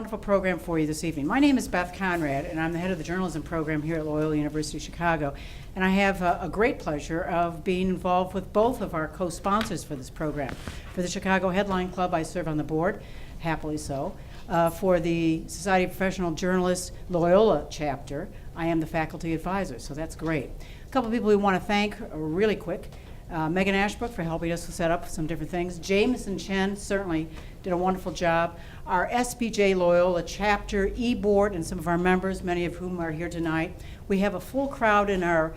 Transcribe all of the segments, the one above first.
wonderful program for you this evening. My name is Beth Conrad, and I'm the head of the journalism program here at Loyola University Chicago. And I have a great pleasure of being involved with both of our co-sponsors for this program. For the Chicago Headline Club, I serve on the board, happily so. For the Society of Professional Journalists Loyola chapter, I am the faculty advisor, so that's great. A couple of people we want to thank really quick. Megan Ashbrook for helping us set up some different things. James and Chen certainly did a wonderful job. Our SBJ Loyola chapter, e-board, and some of our members, many of whom are here tonight. We have a full crowd in our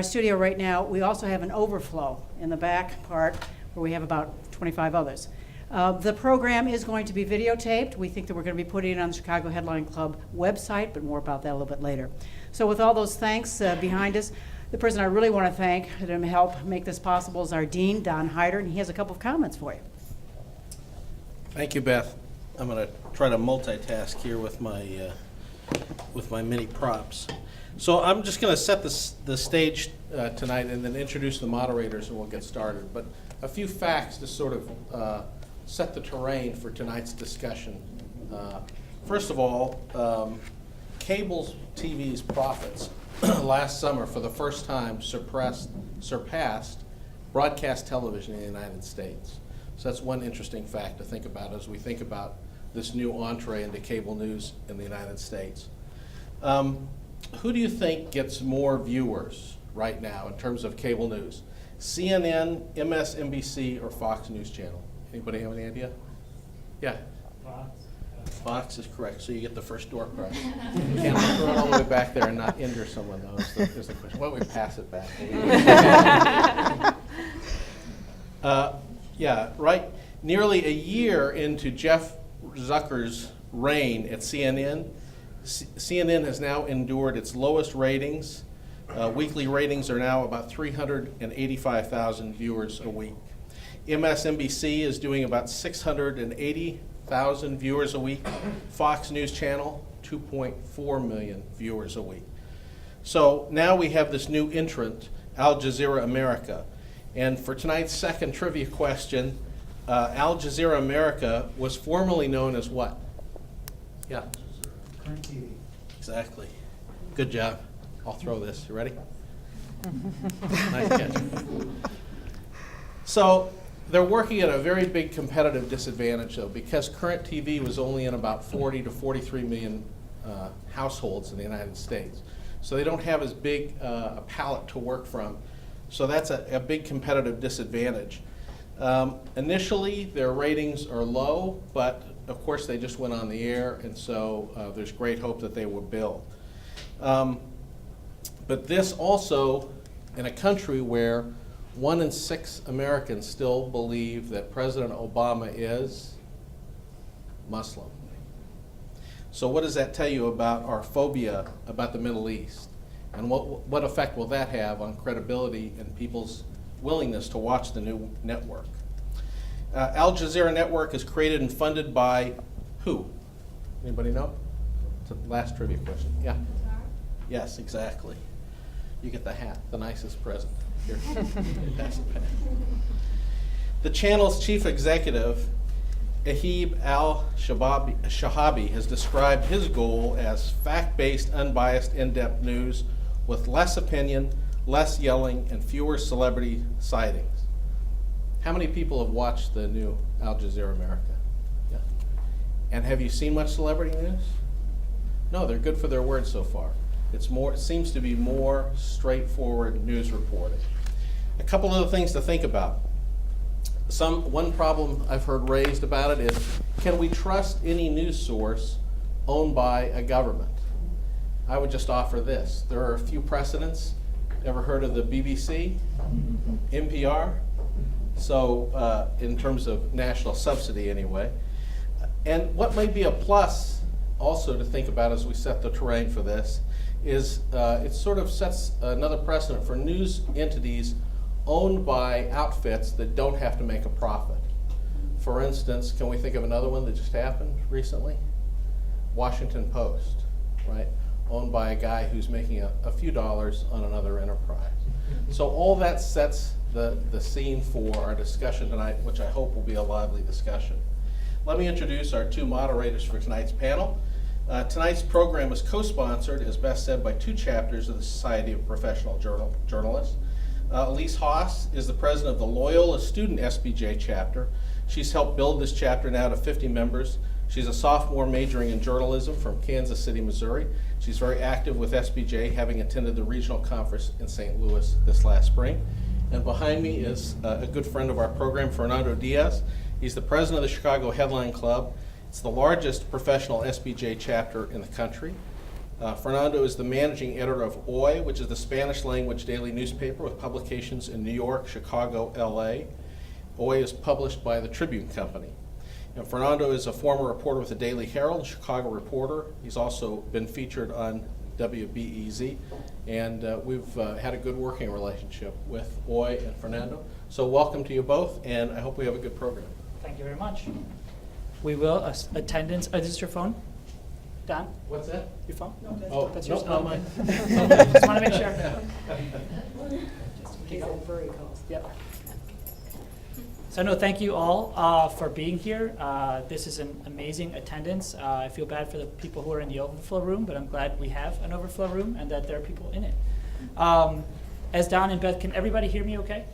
studio right now. We also have an overflow in the back part where we have about 25 others. The program is going to be videotaped. We think that we're going to be putting it on the Chicago Headline Club website, but more about that a little bit later. So with all those thanks behind us, the person I really want to thank to help make this possible is our dean, Don Hyder, and he has a couple of comments for you. Thank you, Beth. I'm going to try to multitask here with my mini props. So I'm just going to set the stage tonight and then introduce the moderators and we'll get started. But a few facts to sort of set the terrain for tonight's discussion. First of all, cable TV's profits last summer for the first time surpassed broadcast television in the United States. So that's one interesting fact to think about as we think about this new entree into cable news in the United States. Who do you think gets more viewers right now in terms of cable news? CNN, MSNBC, or Fox News Channel? Anybody have any idea? Yeah. Fox is correct, so you get the first door prize. You can't throw it all the way back there and not injure someone, though, is the question. Why don't we pass it back? Yeah, right. Nearly a year into Jeff Zucker's reign at CNN, CNN has now endured its lowest ratings. Weekly ratings are now about 385,000 viewers a week. MSNBC is doing about 680,000 viewers a week. Fox News Channel, 2.4 million viewers a week. So now we have this new entrant, Al Jazeera America. And for tonight's second trivia question, Al Jazeera America was formerly known as what? Yeah. Current TV. Exactly. Good job. I'll throw this. You ready? Nice catch. So they're working at a very big competitive disadvantage, though, because current TV was only in about 40 to 43 million households in the United States. So they don't have as big a palette to work from. So that's a big competitive disadvantage. Initially, their ratings are low, but of course they just went on the air, and so there's great hope that they will build. But this also, in a country where 1 in 6 Americans still believe that President Obama is Muslim. So what does that tell you about our phobia about the Middle East? And what effect will that have on credibility and people's willingness to watch the new network? Al Jazeera Network is created and funded by who? Anybody know? It's the last trivia question. Yeah. Yes, exactly. You get the hat, the nicest present. Here, pass it back. The channel's chief executive, Ahib al-Shahabi, has described his goal as fact-based, unbiased, in-depth news with less opinion, less yelling, and fewer celebrity sightings. How many people have watched the new Al Jazeera America? Yeah. And have you seen much celebrity news? No, they're good for their word so far. It seems to be more straightforward news reporting. A couple other things to think about. One problem I've heard raised about it is, can we trust any news source owned by a government? I would just offer this. There are a few precedents. Ever heard of the BBC, NPR? So in terms of national subsidy anyway. And what may be a plus also to think about as we set the terrain for this is it sort of sets another precedent for news entities owned by outfits that don't have to make a profit. For instance, can we think of another one that just happened recently? Washington Post, right? Owned by a guy who's making a few dollars on another enterprise. So all that sets the scene for our discussion tonight, which I hope will be a lively discussion. Let me introduce our two moderators for tonight's panel. Tonight's program is co-sponsored, as Beth said, by two chapters of the Society of Professional Journalists. Elise Haas is the president of the Loyola Student SBJ chapter. She's helped build this chapter now to 50 members. She's a sophomore majoring in journalism from Kansas City, Missouri. She's very active with SBJ, having attended the regional conference in St. Louis this last spring. And behind me is a good friend of our program, Fernando Diaz. He's the president of the Chicago Headline Club. It's the largest professional SBJ chapter in the country. Fernando is the managing editor of Hoy, which is the Spanish language daily newspaper with publications in New York, Chicago, LA. Hoy is published by the Tribune Company. And Fernando is a former reporter with the Daily Herald, Chicago reporter. He's also been featured on WBEZ, and we've had a good working relationship with Hoy and Fernando. So welcome to you both, and I hope we have a good program. Thank you very much. We will, attendance, is this your phone? Don? What's that? Your phone? No, that's Oh, That's no, yours? not mine. Just want to make sure. just in case anybody calls. Yep. So no, thank you all for being here. This is an amazing attendance. I feel bad for the people who are in the overflow room, but I'm glad we have an overflow room and that there are people in it. As Don and Beth, can everybody hear me okay?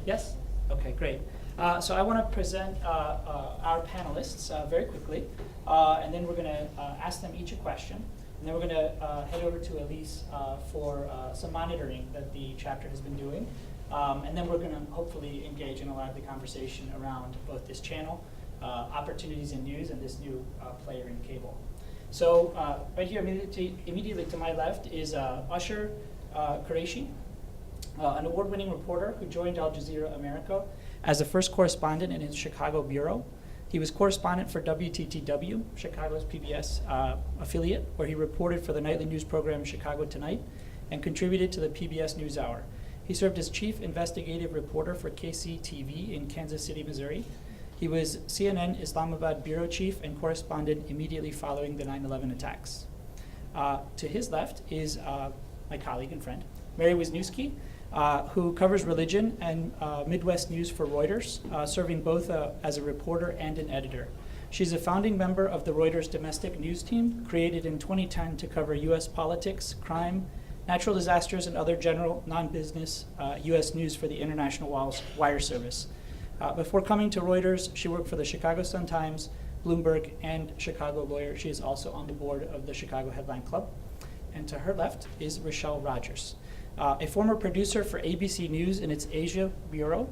Yes? Okay, great. So I want to present our panelists very quickly, and then we're going to ask them each a question, and then we're going to head over to Elise for some monitoring that the chapter has been doing. And then we're going to hopefully engage in a lot of the conversation around both this channel, opportunities in news, and this new player in cable. So right here immediately to my left is Usher Qureshi, an award-winning reporter who joined Al Jazeera America as the first correspondent in its Chicago bureau. He was correspondent for WTTW, Chicago's PBS affiliate, where he reported for the nightly news program Chicago Tonight and contributed to the PBS NewsHour. He served as chief investigative reporter for KCTV in Kansas City, Missouri. He was CNN Islamabad bureau chief and correspondent immediately following the 9/11 attacks. To his left is my colleague and friend, Mary Wisniewski, who covers religion and Midwest news for Reuters, serving both as a reporter and an editor. She's a founding member of the Reuters domestic news team, created in 2010 to cover U.S. politics, crime, natural disasters, and other general non-business U.S. news for the International Wire Service. Before coming to Reuters, she worked for the Chicago Sun-Times, Bloomberg, and Chicago Lawyer. She is also on the board of the Chicago Headline Club. And to her left is Rochelle Rogers, a former producer for ABC News in its Asia Bureau,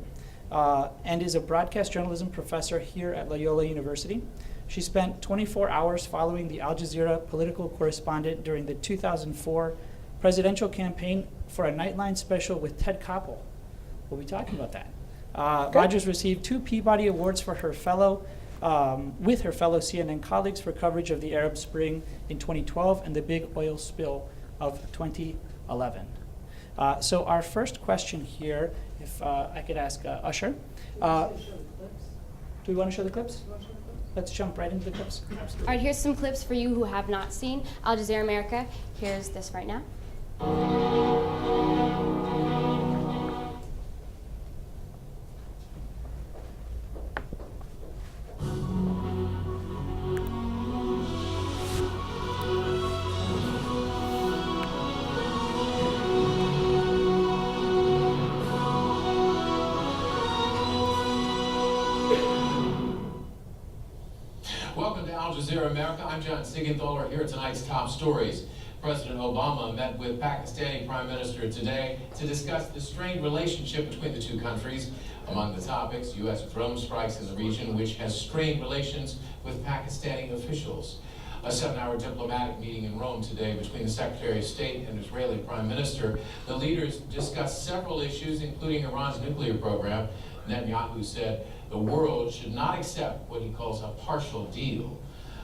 and is a broadcast journalism professor here at Loyola University. She spent 24 hours following the Al Jazeera political correspondent during the 2004 presidential campaign for a Nightline special with Ted Koppel. We'll be talking about that. Rogers received 2 Peabody Awards for her with her fellow CNN colleagues for coverage of the Arab Spring in 2012 and the big oil spill of 2011. So our first question here, if I could ask Usher. Do we want to show the clips? Let's jump right into the clips. All right, here's some clips for you who have not seen Al Jazeera America. Here's this right now. Welcome to Al Jazeera America. I'm John Siegenthaler. Here are tonight's top stories. President Obama met with Pakistani Prime Minister today to discuss the strained relationship between the two countries. Among the topics, U.S. drone strikes in the region, which has strained relations with Pakistani officials. A 7-hour diplomatic meeting in Rome today between the Secretary of State and Israeli Prime Minister. The leaders discussed several issues, including Iran's nuclear program. Netanyahu said the world should not accept what he calls a partial deal.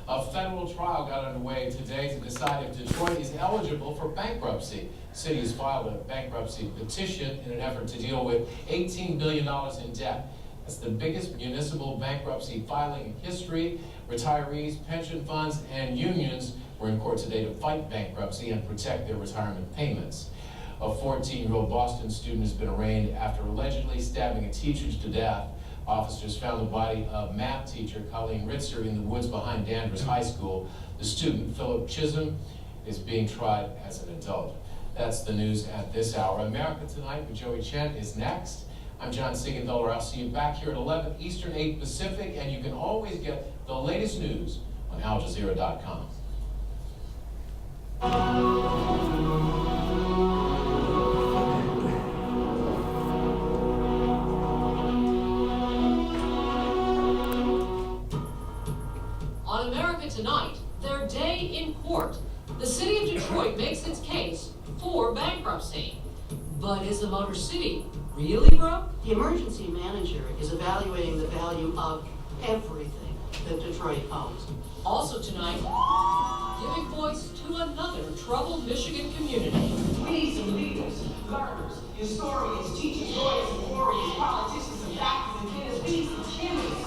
A federal trial got underway today to decide if Detroit is eligible for bankruptcy. The city has filed a bankruptcy petition in an effort to deal with $18 billion in debt. That's the biggest municipal bankruptcy filing in history. Retirees, pension funds, and unions were in court today to fight bankruptcy and protect their retirement payments. A 14-year-old Boston student has been arraigned after allegedly stabbing a teacher to death. Officers found the body of math teacher Colleen Ritzer in the woods behind Danvers High School. The student, Philip Chisholm, is being tried as an adult. That's the news at this hour. America Tonight with Joey Chen is next. I'm John Siegenthaler. I'll see you back here at 11 Eastern, 8 Pacific, and you can always get the latest news on AlJazeera.com. On America Tonight, their day in court. The city of Detroit makes its case for bankruptcy. But is the Motor City really broke? The emergency manager is evaluating the value of everything that Detroit owns. Also tonight, giving voice to another troubled Michigan community. We need some leaders, learners, historians, teachers, lawyers, and warriors, politicians, and doctors, and dentists. We need some champions.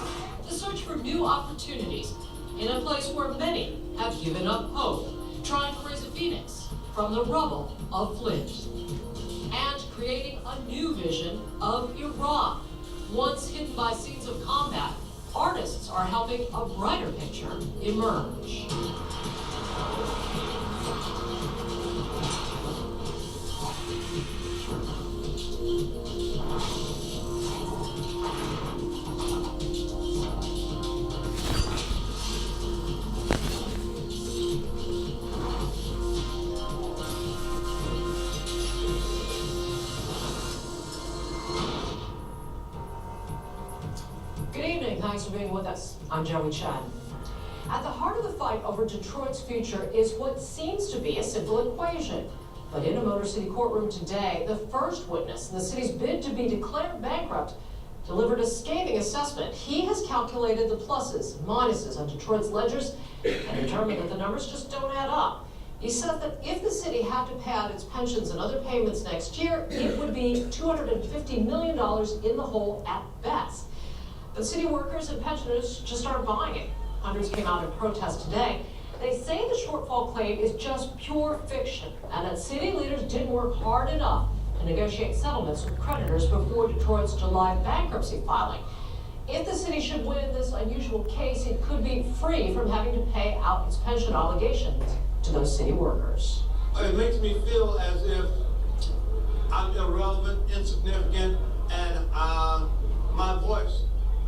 The search for new opportunities in a place where many have given up hope, trying to raise a phoenix from the rubble of Flint. And creating a new vision of Iran. Once hidden by scenes of combat, artists are helping a brighter picture emerge. Good evening, thanks for being with us. I'm Joey Chen. At the heart of the fight over Detroit's future is what seems to be a simple equation. But in a Motor City courtroom today, the first witness in the city's bid to be declared bankrupt delivered a scathing assessment. He has calculated the pluses and minuses on Detroit's ledgers and determined that the numbers just don't add up. He said that if the city had to pay out its pensions and other payments next year, it would be $250 million in the hole at best. But city workers and pensioners just aren't buying it. Hundreds came out in protest today. They say the shortfall claim is just pure fiction and that city leaders didn't work hard enough to negotiate settlements with creditors before Detroit's July bankruptcy filing. If the city should win this unusual case, it could be free from having to pay out its pension obligations to those city workers. It makes me feel as if I'm irrelevant, insignificant, and my voice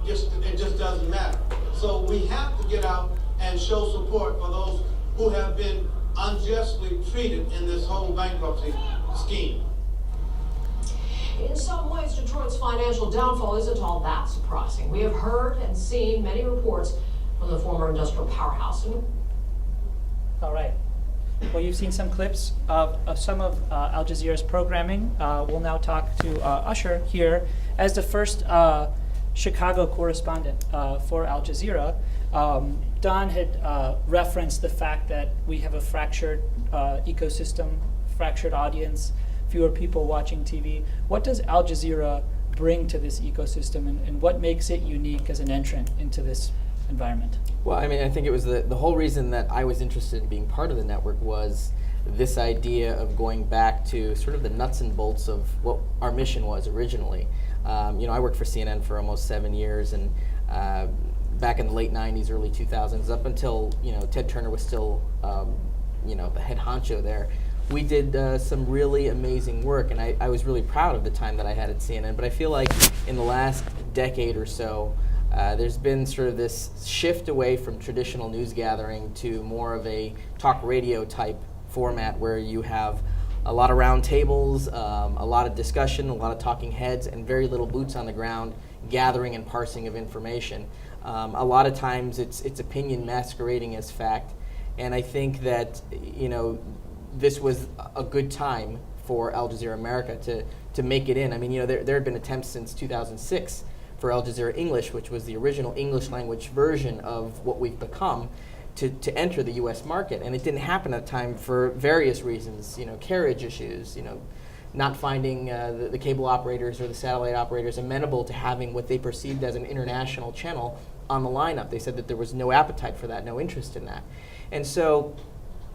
it just doesn't matter. So we have to get out and show support for those who have been unjustly treated in this whole bankruptcy scheme. In some ways, Detroit's financial downfall isn't all that surprising. We have heard and seen many reports from the former industrial powerhouse. All right. Well, you've seen some clips of some of Al Jazeera's programming. We'll now talk to Usher here as the first Chicago correspondent for Al Jazeera. Don had referenced the fact that we have a fractured ecosystem, fractured audience, fewer people watching TV. What does Al Jazeera bring to this ecosystem, and what makes it unique as an entrant into this environment? Well, I mean, I think it was the whole reason that I was interested in being part of the network was this idea of going back to sort of the nuts and bolts of what our mission was originally. I worked for CNN for almost 7 years, and back in the late 90s, early 2000s, up until, Ted Turner was still, the head honcho there, we did some really amazing work, and I was really proud of the time that I had at CNN. But I feel like in the last decade or so, there's been sort of this shift away from traditional news gathering to more of a talk radio type format where you have a lot of round tables, a lot of discussion, a lot of talking heads, and very little boots on the ground gathering and parsing of information. A lot of times it's opinion masquerading as fact, and I think that this was a good time for Al Jazeera America to make it in. I mean, there had been attempts since 2006 for Al Jazeera English, which was the original English language version of what we've become, to enter the U.S. market, and it didn't happen at the time for various reasons. Carriage issues. Not finding the cable operators or the satellite operators amenable to having what they perceived as an international channel on the lineup. They said that there was no appetite for that, no interest in that, and so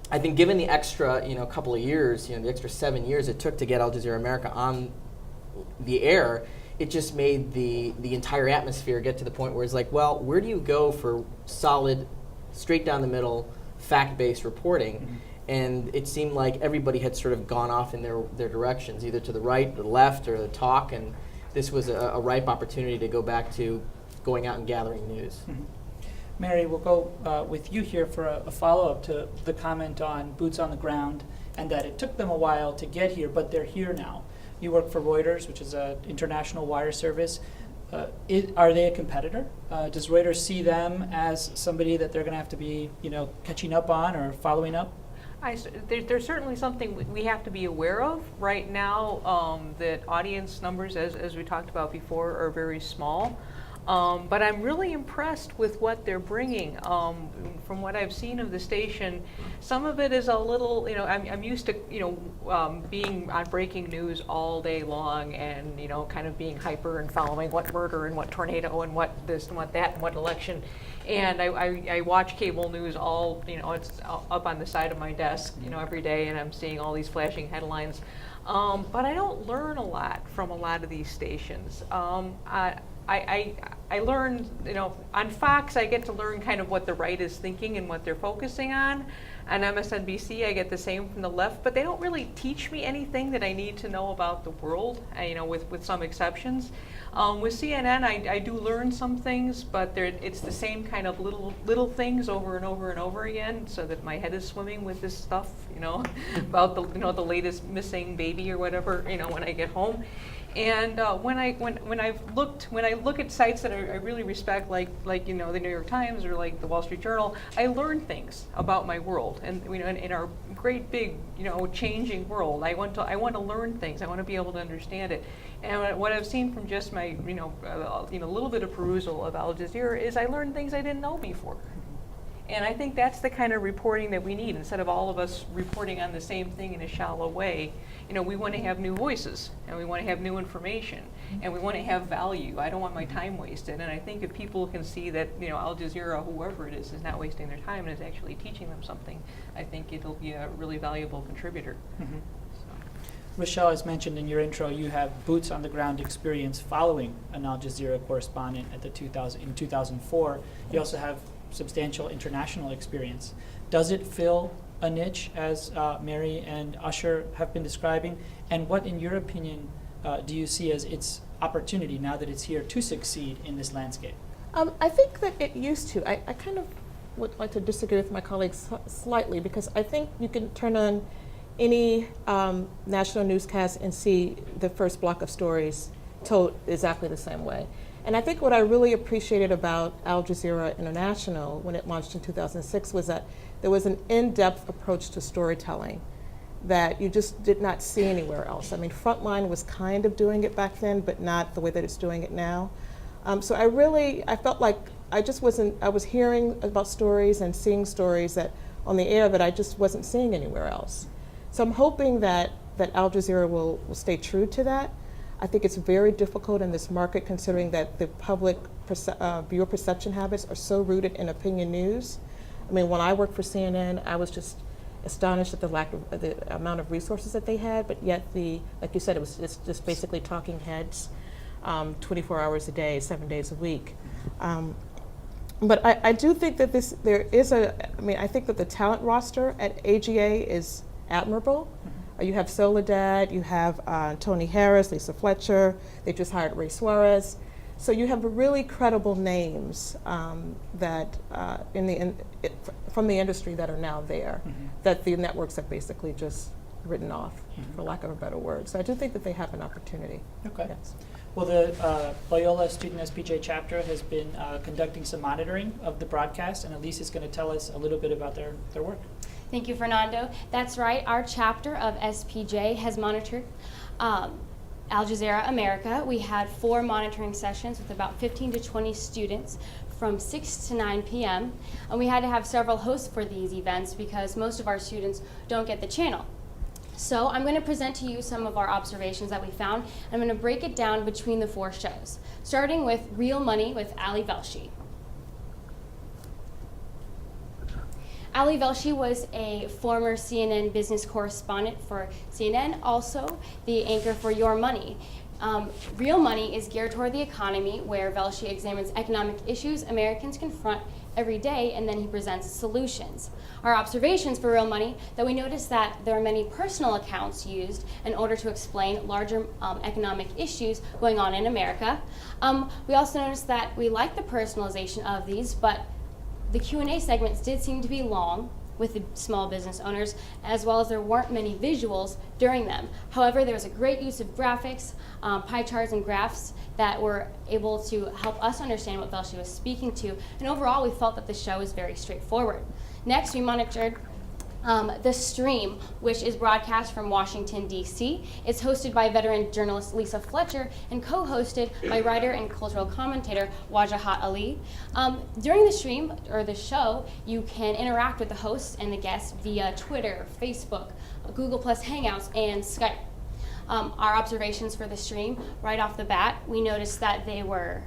I think given the extra, couple of years, the extra 7 years it took to get Al Jazeera America on the air, it just made the entire atmosphere get to the point where it's like, well, where do you go for solid, straight down the middle, fact-based reporting? Mm-hmm. And it seemed like everybody had sort of gone off in their directions, either to the right, the left, or the talk, and this was a ripe opportunity to go back to going out and gathering news. Mm-hmm. Mary, we'll go with you here for a follow-up to the comment on boots on the ground and that it took them a while to get here, but they're here now. You work for Reuters, which is an international wire service. Are they a competitor? Does Reuters see them as somebody that they're going to have to be, catching up on or following up? There's certainly something we have to be aware of right now. That audience numbers, as we talked about before, are very small. But I'm really impressed with what they're bringing. From what I've seen of the station, some of it is a little, I'm used to, being on breaking news all day long and, kind of being hyper and following what murder and what tornado and what this and what that and what election. And I watch cable news all, it's up on the side of my desk, every day, and I'm seeing all these flashing headlines. But I don't learn a lot from a lot of these stations. I learned, on Fox I get to learn kind of what the right is thinking and what they're focusing on. On MSNBC I get the same from the left, but they don't really teach me anything that I need to know about the world, with some exceptions. With CNN I do learn some things, but it's the same kind of little things over and over and over again, so that my head is swimming with this stuff, about the latest missing baby or whatever, when I get home. And when I look at sites that I really respect, like the New York Times or like the Wall Street Journal, I learn things about my world, and in our great big changing world, I want to learn things. I want to be able to understand it. And what I've seen from just my little bit of perusal of Al Jazeera is I learned things I didn't know before. And I think that's the kind of reporting that we need. Instead of all of us reporting on the same thing in a shallow way, we want to have new voices, and we want to have new information, and we want to have value. I don't want my time wasted. And I think if people can see that, Al Jazeera, whoever it is not wasting their time and is actually teaching them something, I think it'll be a really valuable contributor. Mm-hmm. Rochelle, as mentioned in your intro, you have boots on the ground experience following an Al Jazeera correspondent in 2004. You also have substantial international experience. Does it fill a niche, as Mary and Usher have been describing? And what, in your opinion, do you see as its opportunity now that it's here to succeed in this landscape? I think that it used to. I kind of would like to disagree with my colleagues slightly, because I think you can turn on any national newscast and see the first block of stories told exactly the same way. And I think what I really appreciated about Al Jazeera International when it launched in 2006 was that there was an in-depth approach to storytelling that you just did not see anywhere else. I mean, Frontline was kind of doing it back then, but not the way that it's doing it now. So I felt like I was hearing about stories and seeing stories that on the air that I just wasn't seeing anywhere else. So I'm hoping that Al Jazeera will stay true to that. I think it's very difficult in this market, considering that the public viewer perception habits are so rooted in opinion news. I mean, when I worked for CNN, I was just astonished at the amount of resources that they had, but yet like you said, it was just basically talking heads, 24 hours a day, 7 days a week. But I do think that I think that the talent roster at AGA is admirable. You have Soledad, you have Tony Harris, Lisa Fletcher, they just hired Ray Suarez. So you have really credible names that from the industry that are now there, that the networks have basically just written off, for lack of a better word. So I do think that they have an opportunity. Okay. Yes. Well, the Loyola Student SPJ chapter has been conducting some monitoring of the broadcast, and Elise is going to tell us a little bit about their work. Thank you, Fernando. That's right. Our chapter of SPJ has monitored Al Jazeera America. We had 4 monitoring sessions with about 15 to 20 students from 6 to 9 p.m. And we had to have several hosts for these events because most of our students don't get the channel. So I'm going to present to you some of our observations that we found. I'm going to break it down between the 4 shows, starting with Real Money with Ali Velshi. Ali Velshi was a former CNN business correspondent for CNN, also the anchor for Your Money. Real Money is geared toward the economy, where Velshi examines economic issues Americans confront every day, and then he presents solutions. Our observations for Real Money, that we noticed that there are many personal accounts used in order to explain larger economic issues going on in America. We also noticed that we like the personalization of these, but the Q&A segments did seem to be long with the small business owners, as well as there weren't many visuals during them. However, there was a great use of graphics, pie charts and graphs that were able to help us understand what Velshi was speaking to, and overall we felt that the show was very straightforward. Next, we monitored the stream, which is broadcast from Washington, D.C. It's hosted by veteran journalist Lisa Fletcher and co-hosted by writer and cultural commentator Wajahat Ali. During the stream, or the show, you can interact with the hosts and the guests via Twitter, Facebook, Google Plus Hangouts, and Skype. Our observations for the stream, right off the bat, we noticed that they were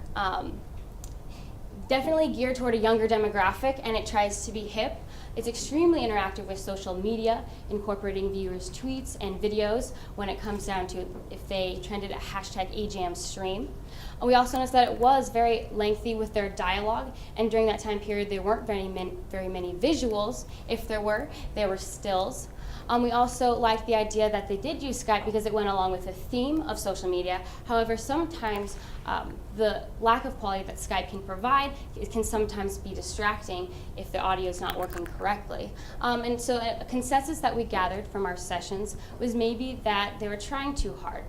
definitely geared toward a younger demographic, and it tries to be hip. It's extremely interactive with social media, incorporating viewers' tweets and videos when it comes down to if they trended a hashtag AJamStream. We also noticed that it was very lengthy with their dialogue, and during that time period there weren't very many visuals. If there were, they were stills. We also liked the idea that they did use Skype because it went along with the theme of social media. However, sometimes the lack of quality that Skype can provide, it can sometimes be distracting if the audio is not working correctly. And so a consensus that we gathered from our sessions was maybe that they were trying too hard.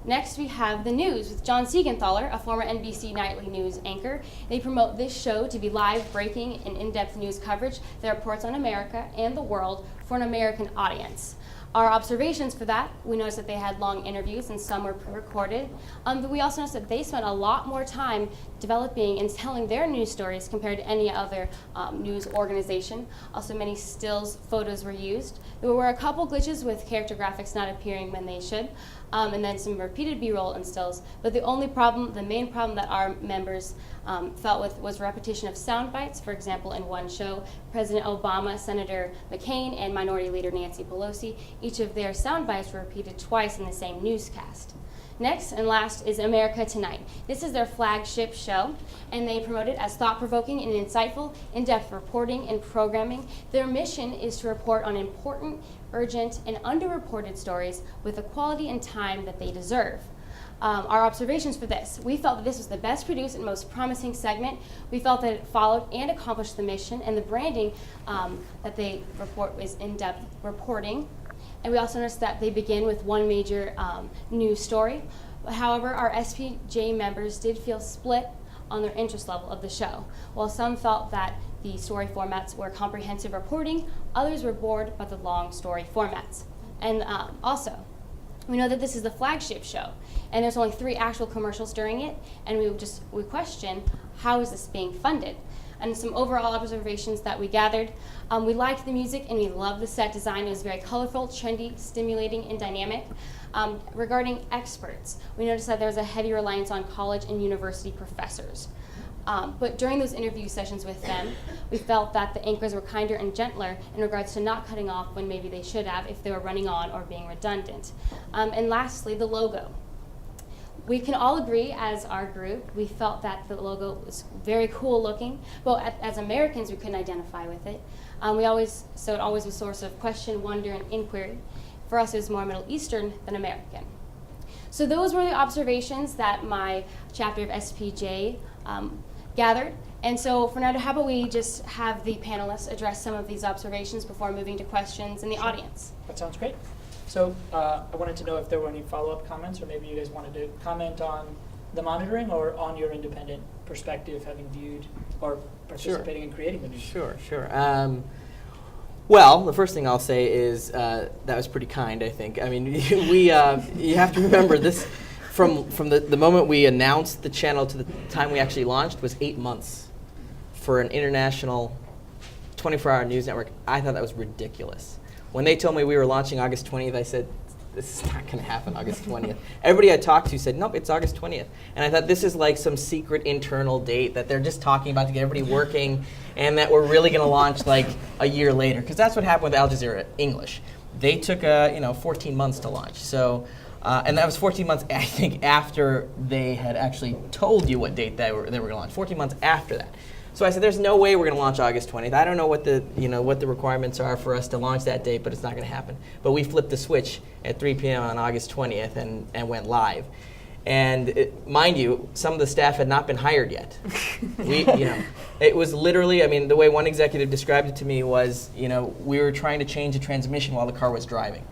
Next, we have the news with John Siegenthaler, a former NBC nightly news anchor. They promote this show to be live, breaking, and in-depth news coverage that reports on America and the world for an American audience. Our observations for that, we noticed that they had long interviews and some were pre-recorded. But we also noticed that they spent a lot more time developing and telling their news stories compared to any other news organization. Also, many stills photos were used. There were a couple glitches with character graphics not appearing when they should, and then some repeated B-roll and stills. But the main problem that our members felt with was repetition of sound bites. For example, in one show, President Obama, Senator McCain, and Minority Leader Nancy Pelosi, each of their sound bites were repeated twice in the same newscast. Next and last is America Tonight. This is their flagship show, and they promote it as thought-provoking and insightful, in-depth reporting and programming. Their mission is to report on important, urgent, and underreported stories with the quality and time that they deserve. Our observations for this: we felt that this was the best produced and most promising segment. We felt that it followed and accomplished the mission, and the branding that they report was in-depth reporting. And we also noticed that they begin with one major news story. However, our SPJ members did feel split on their interest level of the show. While some felt that the story formats were comprehensive reporting, others were bored by the long story formats. And also, we know that this is the flagship show, and there's only 3 actual commercials during it, and we question, how is this being funded? And some overall observations that we gathered. We liked the music and we loved the set design. It was very colorful, trendy, stimulating, and dynamic. Regarding experts, we noticed that there was a heavy reliance on college and university professors. But during those interview sessions with them, we felt that the anchors were kinder and gentler in regards to not cutting off when maybe they should have if they were running on or being redundant. And lastly, the logo. We can all agree as our group, we felt that the logo was very cool looking, but as Americans we couldn't identify with it. So it always was a source of question, wonder, and inquiry. For us it was more Middle Eastern than American. So those were the observations that my chapter of SPJ gathered. And so Fernando, how about we just have the panelists address some of these observations before moving to questions in the audience. That sounds great. So I wanted to know if there were any follow-up comments, or maybe you guys wanted to comment on the monitoring or on your independent perspective, having viewed or participating in creating the news. Sure. Well, the first thing I'll say is that was pretty kind, I think. I mean, you have to remember this, from the moment we announced the channel to the time we actually launched was 8 months for an international 24-hour news network. I thought that was ridiculous. When they told me we were launching August 20th, I said, this is not going to happen August 20th. Everybody I talked to said, nope, it's August 20th. And I thought this is like some secret internal date that they're just talking about to get everybody working, and that we're really going to launch like a year later. Because that's what happened with Al Jazeera English. They took 14 months to launch. So And that was 14 months, I think, after they had actually told you what date they were going to launch. 14 months after that. So I said, "There's no way we're going to launch August 20th. I don't know what the requirements are for us to launch that date, but it's not going to happen." But we flipped the switch at 3 p.m. on August 20th and went live. And mind you, some of the staff had not been hired yet. It was literally, I mean, the way one executive described it to me was, we were trying to change a transmission while the car was driving.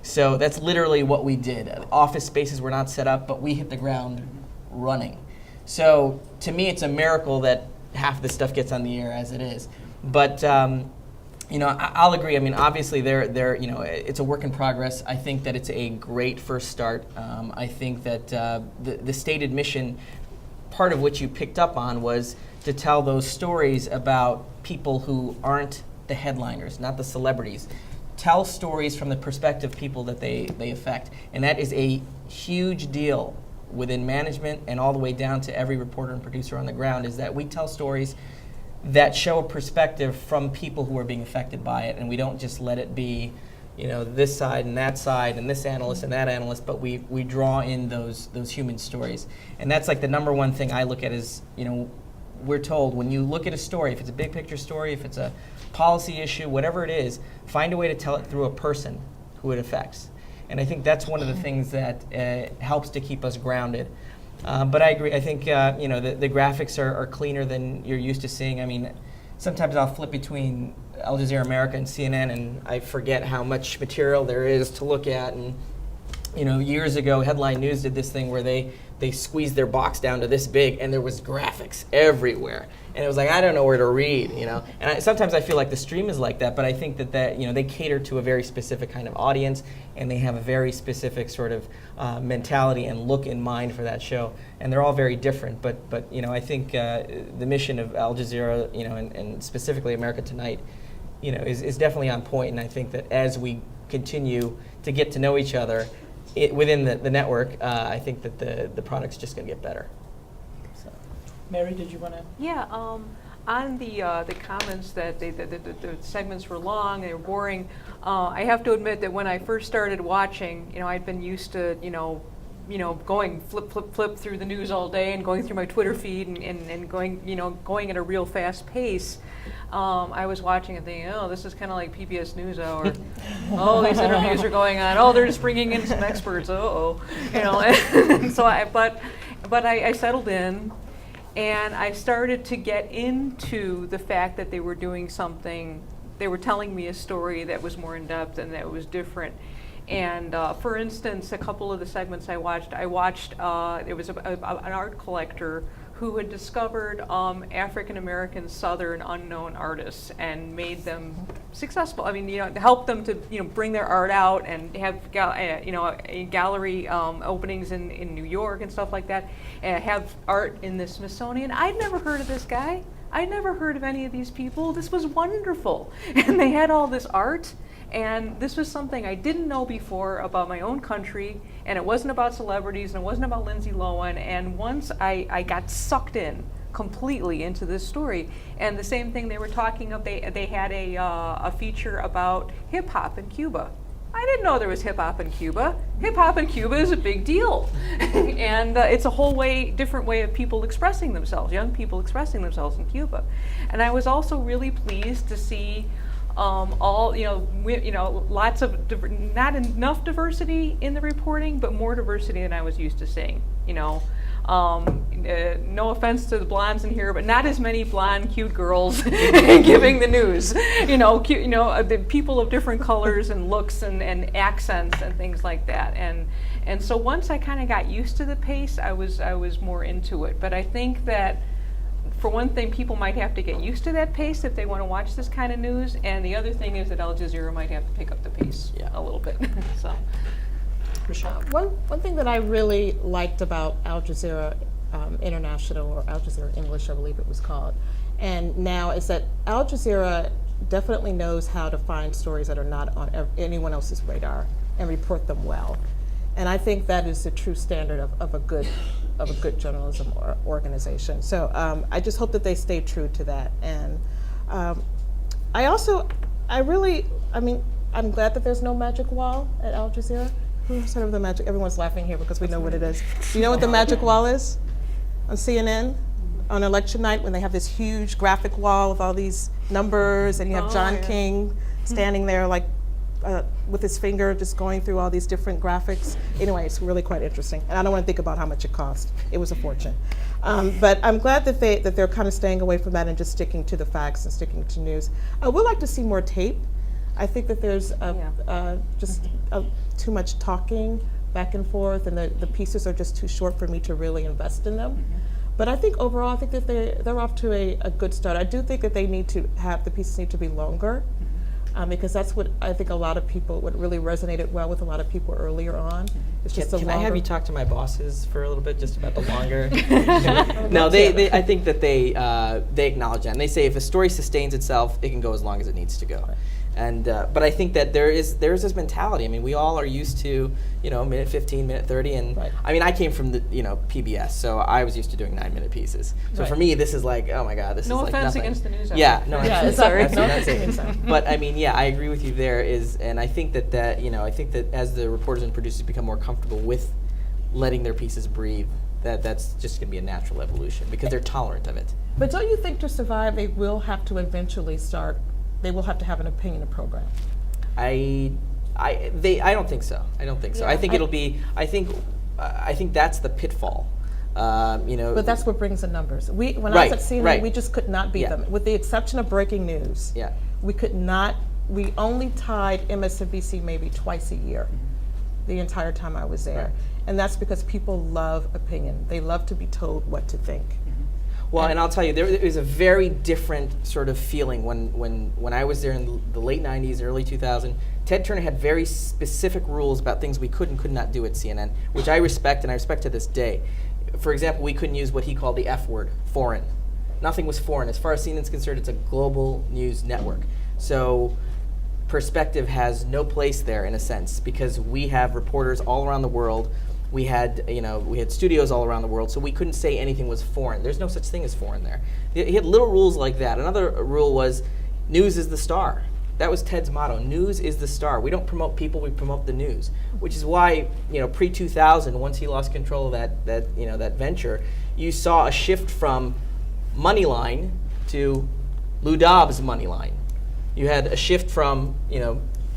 So that's literally what we did. Office spaces were not set up, but we hit the ground running. So to me, it's a miracle that half the stuff gets on the air as it is. But I'll agree. I mean, obviously, it's a work in progress. I think that it's a great first start. I think that the stated mission, part of which you picked up on, was to tell those stories about people who aren't the headliners, not the celebrities. Tell stories from the perspective of people that they affect. And that is a huge deal within management and all the way down to every reporter and producer on the ground, is that we tell stories that show a perspective from people who are being affected by it, and we don't just let it be, this side and this analyst and that analyst, but we draw in those human stories. And that's like the number one thing I look at is, we're told when you look at a story, if it's a big picture story, if it's a policy issue, whatever it is, find a way to tell it through a person who it affects. And I think that's one of the things that helps to keep us grounded. But I agree. I think the graphics are cleaner than you're used to seeing. I mean, sometimes I'll flip between Al Jazeera America and CNN, and I forget how much material there is to look at. And years ago, Headline News did this thing where they squeezed their box down to this big, and there was graphics everywhere. And it was like, I don't know where to read, And sometimes I feel like the stream is like that, but I think that they cater to a very specific kind of audience, and they have a very specific sort of mentality and look in mind for that show. And they're all very different, but I think the mission of Al Jazeera, and specifically America Tonight, is definitely on point. And I think that as we continue to get to know each other within the network, I think that the product's just going to get better. Mary, did you want to? Yeah, on the comments that the segments were long, they were boring, I have to admit that when I first started watching, I'd been used to, going flip through the news all day and going through my Twitter feed and going at a real fast pace. I was watching and thinking, oh, this is kind of like PBS NewsHour. Oh, these interviews are going on. Oh, they're just bringing in some experts. And so but I settled in. And I started to get into the fact that they were doing something, they were telling me a story that was more in-depth and that was different. And for instance, a couple of the segments I watched, it was an art collector who had discovered African-American Southern unknown artists and made them successful. I mean, help them to bring their art out and have gallery openings in New York and stuff like that, and have art in the Smithsonian. I'd never heard of this guy. I'd never heard of any of these people. This was wonderful, and they had all this art. And this was something I didn't know before about my own country, and it wasn't about celebrities, and it wasn't about Lindsay Lohan. And once I got sucked in completely into this story, and the same thing they were talking of, they had a feature about hip hop in Cuba. I didn't know there was hip hop in Cuba. Hip hop in Cuba is a big deal, and it's a whole different way of people expressing themselves, young people expressing themselves in Cuba. And I was also really pleased to see. Lots of not enough diversity in the reporting, but more diversity than I was used to seeing. No offense to the blondes in here, but not as many blonde, cute girls giving the news. The people of different colors and looks and accents and things like that. And so once I kind of got used to the pace, I was more into it. But I think that. For one thing, people might have to get used to that pace if they want to watch this kind of news, and the other thing is that Al Jazeera might have to pick up the pace a little bit. So, one thing that I really liked about Al Jazeera International, or Al Jazeera English, I believe it was called, and now is that Al Jazeera definitely knows how to find stories that are not on anyone else's radar and report them well. And I think that is the true standard of a good journalism organization. So I just hope that they stay true to that. And I'm glad that there's no magic wall at Al Jazeera. Sort of the magic. Everyone's laughing here because we know what it is. Do you know what the magic wall is? On CNN, on election night, when they have this huge graphic wall with all these numbers, and you have John King standing there like with his finger just going through all these different graphics. Anyway, it's really quite interesting. And I don't want to think about how much it cost. It was a fortune. But I'm glad that they're kind of staying away from that and just sticking to the facts and sticking to news. I would like to see more tape. I think that there's too much talking back and forth, and the pieces are just too short for me to really invest in them. But I think overall, I think that they're off to a good start. I do think that they need to have, the pieces need to be longer, because that's what I think what really resonated well with a lot of people earlier on. It's just Can I have you talk to my bosses for a little bit, just about the longer? No, I think that they acknowledge that, and they say if a story sustains itself, it can go as long as it needs to go. Right. And but I think that there is this mentality. I mean, we all are used to minute 15, minute 30, and right. I mean, I came from the PBS, so I was used to doing 9-minute pieces. So right. For me, this is like, oh my God, this is like nothing. No offense against the news. Yeah, no, yeah, sorry. But I mean, yeah, I agree with you there. And I think that I think that as the reporters and producers become more comfortable with letting their pieces breathe, that's just going to be a natural evolution because they're tolerant of it. But don't you think to survive, they will have to eventually start? They will have to have an opinion program. I don't think so. I don't think so. Yeah, I think it'll be. I think that's the pitfall. But that's what brings the numbers. When right, I was at CNN, right. we just could not beat them, with the exception of breaking news. Yeah. We could not. We only tied MSNBC maybe twice a year, the entire time I was there, right. And that's because people love opinion. They love to be told what to think. Well, and I'll tell you, there is a very different sort of feeling when I was there in the late 90s, early 2000s. Ted Turner had very specific rules about things we could and could not do at CNN, which I respect, and I respect to this day. For example, we couldn't use what he called the F word, foreign. Nothing was foreign. As far as CNN is concerned, it's a global news network. So perspective has no place there, in a sense, because we have reporters all around the world. We had studios all around the world, so we couldn't say anything was foreign. There's no such thing as foreign there. He had little rules like that. Another rule was, news is the star. That was Ted's motto. News is the star. We don't promote people, we promote the news. Which is why, pre-2000, once he lost control of that venture, you saw a shift from Moneyline to Lou Dobbs' Moneyline. You had a shift from,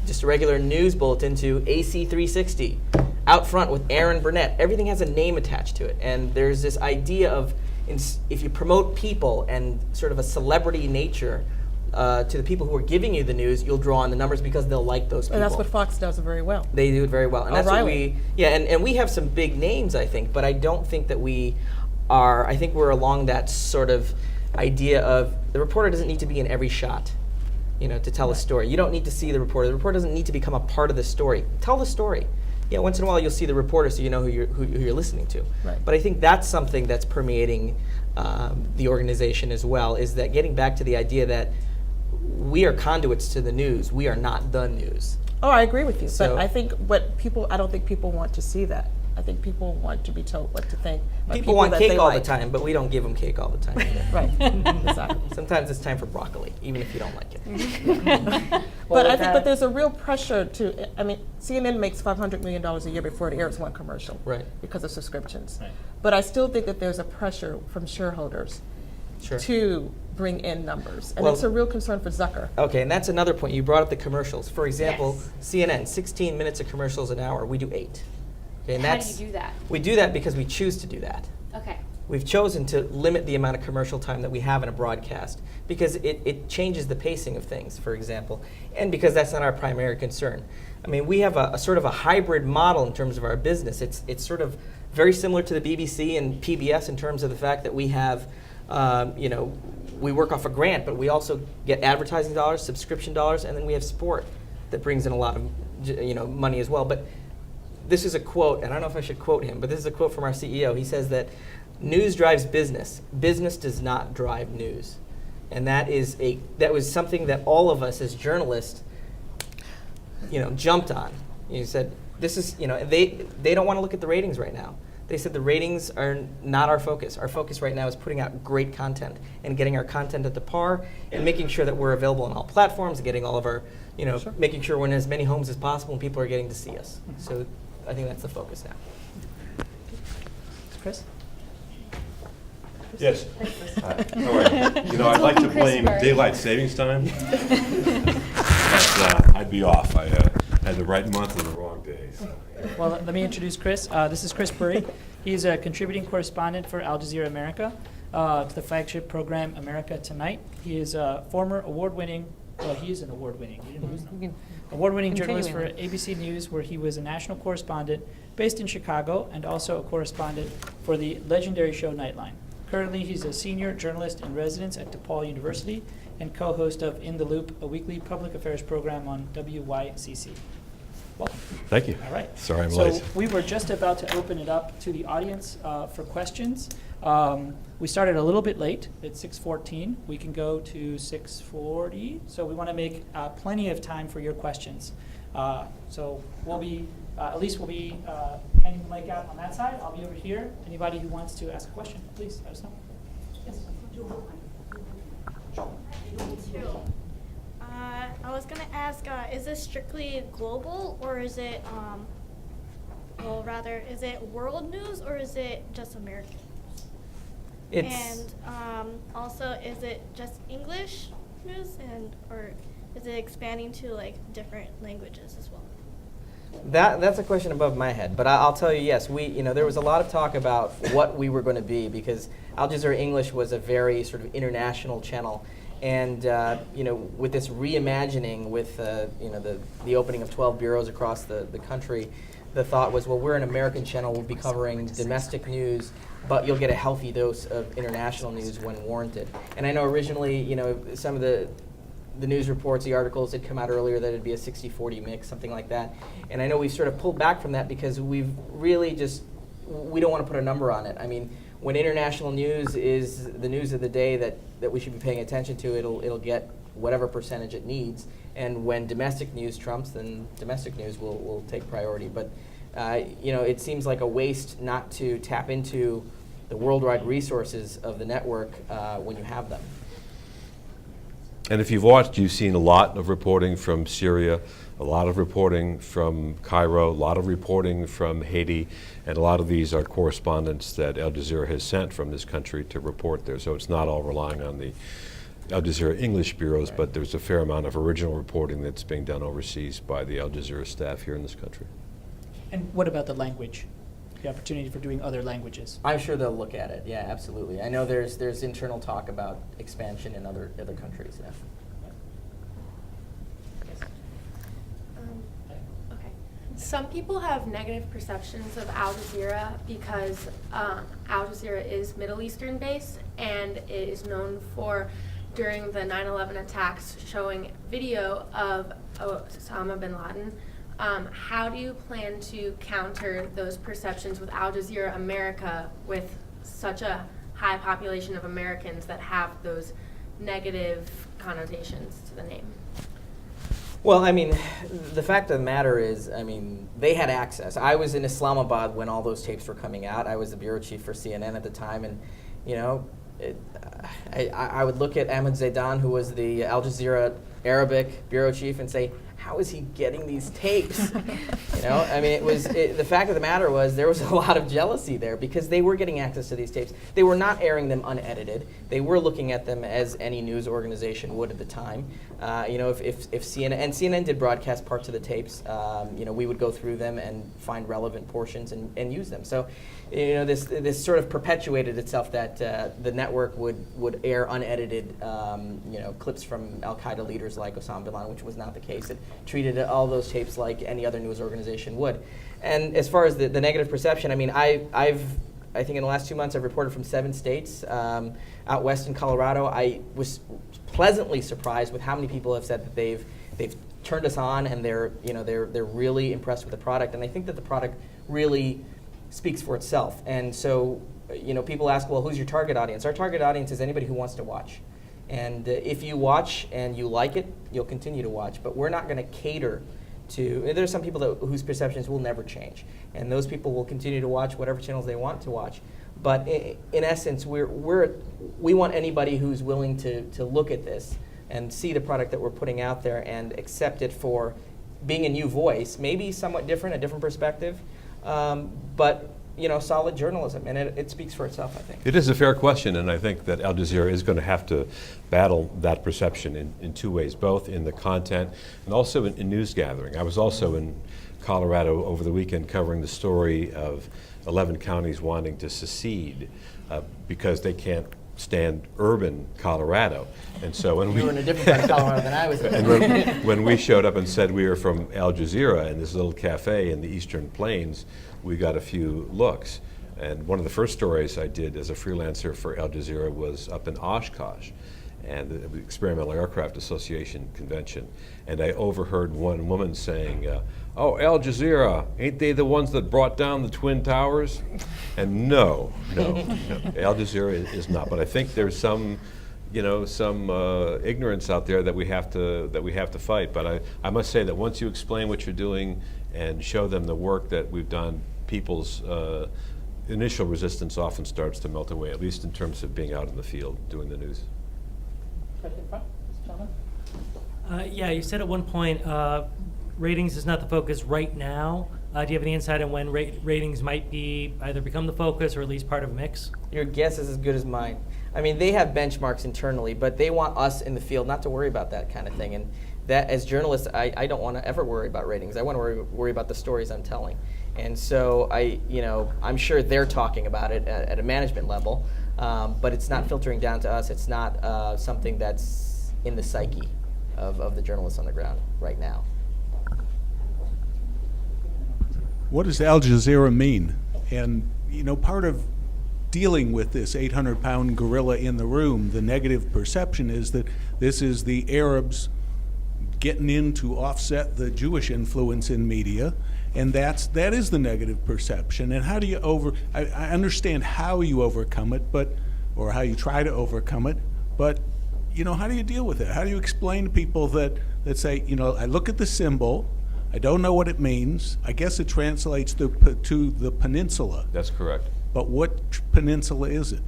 just a regular news bulletin to AC360. Out front with Aaron Burnett. Everything has a name attached to it. And there's this idea of, if you promote people and sort of a celebrity nature to the people who are giving you the news, you'll draw on the numbers because they'll like those people. And that's what Fox does very well. They do it very well. And that's O'Reilly. and we have some big names, I think, but I don't think that we are, I think we're along that sort of idea of the reporter doesn't need to be in every shot, to tell a story. You don't need to see the reporter. The reporter doesn't need to become a part of the story. Tell the story. Yeah, once in a while you'll see the reporter so you know who you're listening to. Right. But I think that's something that's permeating the organization as well, is that getting back to the idea that we are conduits to the news. We are not the news. Oh, I agree with you. So, but I don't think people want to see that. I think people want to be told what to think. People want cake all the time, but we don't give them cake all the time either. Right, exactly. Sometimes it's time for broccoli, even if you don't like it. But there's a real pressure to, CNN makes $500 million a year before it airs one commercial. Right. Because of subscriptions. Right. But I still think that there's a pressure from shareholders to bring in numbers. And it's a real concern for Zucker. Okay, and that's another point. You brought up the commercials. For example, Yes. CNN, 16 minutes of commercials an hour. We do 8. Okay, and How do you do that? We do that because we choose to do that. Okay. We've chosen to limit the amount of commercial time that we have in a broadcast because it changes the pacing of things, for example, and because that's not our primary concern. We have a sort of a hybrid model in terms of our business. It's sort of very similar to the BBC and PBS in terms of the fact that we have, we work off a grant, but we also get advertising dollars, subscription dollars, and then we have sport that brings in a lot of money as well. But this is a quote, and I don't know if I should quote him, but this is a quote from our CEO. He says that news drives business. Business does not drive news. And that was something that all of us as journalists, jumped on. He said, this is, they don't want to look at the ratings right now. They said the ratings are not our focus. Our focus right now is putting out great content and getting our content at the par and making sure that we're available on all platforms, getting all of our, making sure we're in as many homes as possible and people are getting to see us. So I think that's the focus now. Chris? Yes. Hi. How are you? You know, I'd like to blame daylight savings time. But I'd be off. I had the right month and the wrong day. So. Well, let me introduce Chris. This is Chris Burry. He's a contributing correspondent for Al Jazeera America to the flagship program America Tonight. He is a former award-winning, well, he is an award-winning, you didn't lose them. Award-winning journalist for ABC News, where he was a national correspondent based in Chicago and also a correspondent for the legendary show Nightline. Currently, he's a senior journalist in residence at DePaul University and co-host of In the Loop, a weekly public affairs program on WYCC. Welcome. Thank you. All right. Sorry I'm so late. We were just about to open it up to the audience for questions. We started a little bit late at 6:14. We can go to 6:40. So we want to make plenty of time for your questions. So we'll be, Elise will be handing the mic out on that side. I'll be over here. Anybody who wants to ask a question, please let us know. Yes. I was going to ask, is this strictly global, or is it, well, rather, is it world news, or is it just American? And also, is it just English news, or is it expanding to like different languages as well? That's a question above my head, but I'll tell you, yes, there was a lot of talk about what we were going to be, because Al Jazeera English was a very sort of international channel. And with this reimagining, with the opening of 12 bureaus across the country, the thought was, well, we're an American channel, we'll be covering domestic news, but you'll get a healthy dose of international news when warranted. And I know originally, some of the news reports, the articles had come out earlier that it'd be a 60-40 mix, something like that. And I know we've sort of pulled back from that because we've really we don't want to put a number on it. I mean, when international news is the news of the day that we should be paying attention to, it'll get whatever percentage it needs. And when domestic news trumps, then domestic news will take priority. But it seems like a waste not to tap into the worldwide resources of the network when you have them. And if you've watched, you've seen a lot of reporting from Syria, a lot of reporting from Cairo, a lot of reporting from Haiti, and a lot of these are correspondents that Al Jazeera has sent from this country to report there. So it's not all relying on the Al Jazeera English bureaus, but there's a fair amount of original reporting that's being done overseas by the Al Jazeera staff here in this country. And what about the language? The opportunity for doing other languages? I'm sure they'll look at it. Yeah, absolutely. I know there's internal talk about expansion in other countries. Yeah. Okay. Some people have negative perceptions of Al Jazeera because Al Jazeera is Middle Eastern based, and it is known for, during the 9/11 attacks, showing video of Osama bin Laden. How do you plan to counter those perceptions with Al Jazeera America, with such a high population of Americans that have those negative connotations to the name? Well, I mean, the fact of the matter is, they had access. I was in Islamabad when all those tapes were coming out. I was the bureau chief for CNN at the time, and I would look at Ahmed Zaidan, who was the Al Jazeera Arabic bureau chief, and say, how is he getting these tapes? The fact of the matter was there was a lot of jealousy there because they were getting access to these tapes. They were not airing them unedited. They were looking at them as any news organization would at the time. If CNN did broadcast parts of the tapes, we would go through them and find relevant portions and use them. So, this sort of perpetuated itself that the network would air unedited, clips from Al-Qaeda leaders like Osama bin Laden, which was not the case. It treated all those tapes like any other news organization would. And as far as the negative perception, I think in the last 2 months I've reported from 7 states. Out west in Colorado, I was pleasantly surprised with how many people have said that they've turned us on and they're really impressed with the product. And I think that the product really speaks for itself. And so, people ask, well, who's your target audience? Our target audience is anybody who wants to watch. And if you watch and you like it, you'll continue to watch. But we're not going to cater to, there's some people whose perceptions will never change. And those people will continue to watch whatever channels they want to watch. But in essence, we want anybody who's willing to look at this and see the product that we're putting out there and accept it for being a new voice, maybe somewhat different, a different perspective, but solid journalism, and it speaks for itself, I think. It is a fair question, and I think that Al Jazeera is going to have to battle that perception in two ways, both in the content and also in news gathering. I was also in Colorado over the weekend covering the story of 11 counties wanting to secede because they can't stand urban Colorado. And so when you were in a different part of Colorado than I was in. And when we showed up and said we were from Al Jazeera in this little cafe in the Eastern Plains, we got a few looks. And one of the first stories I did as a freelancer for Al Jazeera was up in Oshkosh, and the Experimental Aircraft Association convention. And I overheard one woman saying, oh, Al Jazeera, ain't they the ones that brought down the Twin Towers? And no, Al Jazeera is not. But I think there's some ignorance out there that we have to fight. But I must say that once you explain what you're doing and show them the work that we've done, people's initial resistance often starts to melt away, at least in terms of being out in the field doing the news. Yeah, you said at one point ratings is not the focus right now. Do you have any insight on when ratings might be either become the focus or at least part of a mix? Your guess is as good as mine. I mean, they have benchmarks internally, but they want us in the field not to worry about that kind of thing. And that, as journalists, I don't want to ever worry about ratings. I want to worry about the stories I'm telling. And so I'm sure they're talking about it at a management level, but it's not filtering down to us. It's not something that's in the psyche of the journalists on the ground right now. What does Al Jazeera mean? And part of dealing with this 800-pound gorilla in the room, the negative perception is that this is the Arabs getting in to offset the Jewish influence in media, and that is the negative perception. And how do you I understand how you overcome it, or how you try to overcome it, but how do you deal with it? How do you explain to people that say, I look at the symbol, I don't know what it means. I guess it translates to the peninsula. That's correct. But what peninsula is it?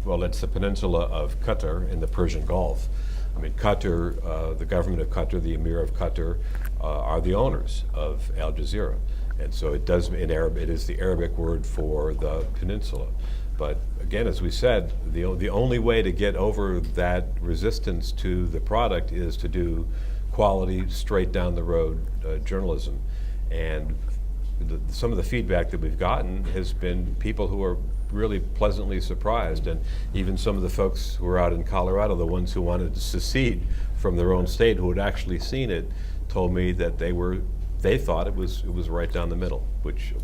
Well, it's the peninsula of Qatar in the Persian Gulf. I mean, Qatar, the government of Qatar, the Emir of Qatar, are the owners of Al Jazeera. And so it does, in Arab, it is the Arabic word for the peninsula. But again, as we said, the only way to get over that resistance to the product is to do quality, straight down the road journalism. And some of the feedback that we've gotten has been people who are really pleasantly surprised, and even some of the folks who are out in Colorado, the ones who wanted to secede from their own state, who had actually seen it, told me that they thought it was right down the middle, which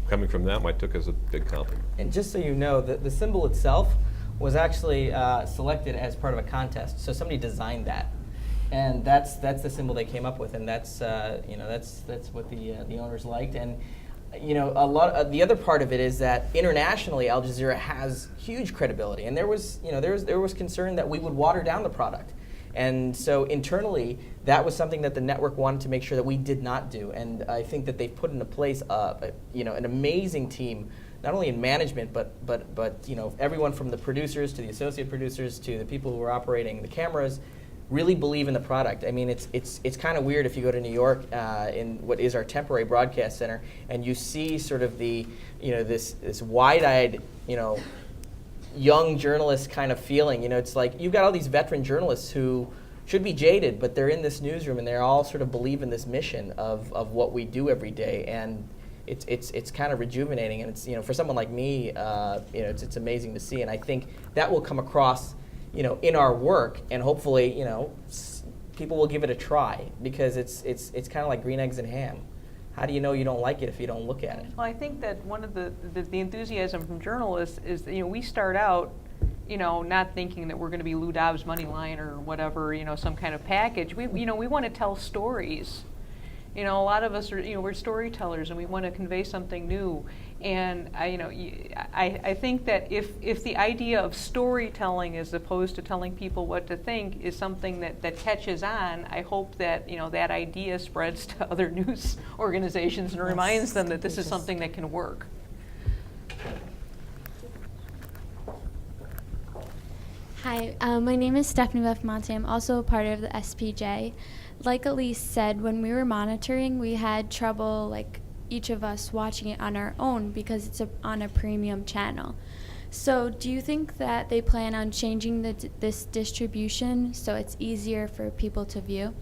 coming from them I took as a big compliment. And just so you know, the symbol itself was actually selected as part of a contest. So somebody designed that, and that's the symbol they came up with, and that's what the owners liked. And a lot of the other part of it is that internationally, Al Jazeera has huge credibility, and there was concern that we would water down the product. And so internally, that was something that the network wanted to make sure that we did not do. And I think that they've put into place, an amazing team, not only in management, but everyone from the producers to the associate producers to the people who are operating the cameras, really believe in the product. I mean, it's kind of weird if you go to New York in what is our temporary broadcast center, and you see sort of the this wide-eyed young journalist kind of feeling. It's like you've got all these veteran journalists who should be jaded, but they're in this newsroom and they all sort of believe in this mission of what we do every day, and it's kind of rejuvenating. And it's for someone like me, it's amazing to see, and I think that will come across in our work, and hopefully people will give it a try, because it's kind of like green eggs and ham. How do you know you don't like it if you don't look at it? Well, I think that one of the enthusiasm from journalists is that, we start out, not thinking that we're going to be Lou Dobbs' money line or whatever, some kind of package. We want to tell stories. A lot of us are, we're storytellers, and we want to convey something new. And I think that if the idea of storytelling as opposed to telling people what to think is something that catches on, I hope that that idea spreads to other news organizations and reminds them that this is something that can work. Hi, my name is Stephanie Beth-Monte. I'm also a part of the SPJ. Like Elise said, when we were monitoring, we had trouble each of us watching it on our own because it's on a premium channel. So do you think that they plan on changing this distribution so it's easier for people to view?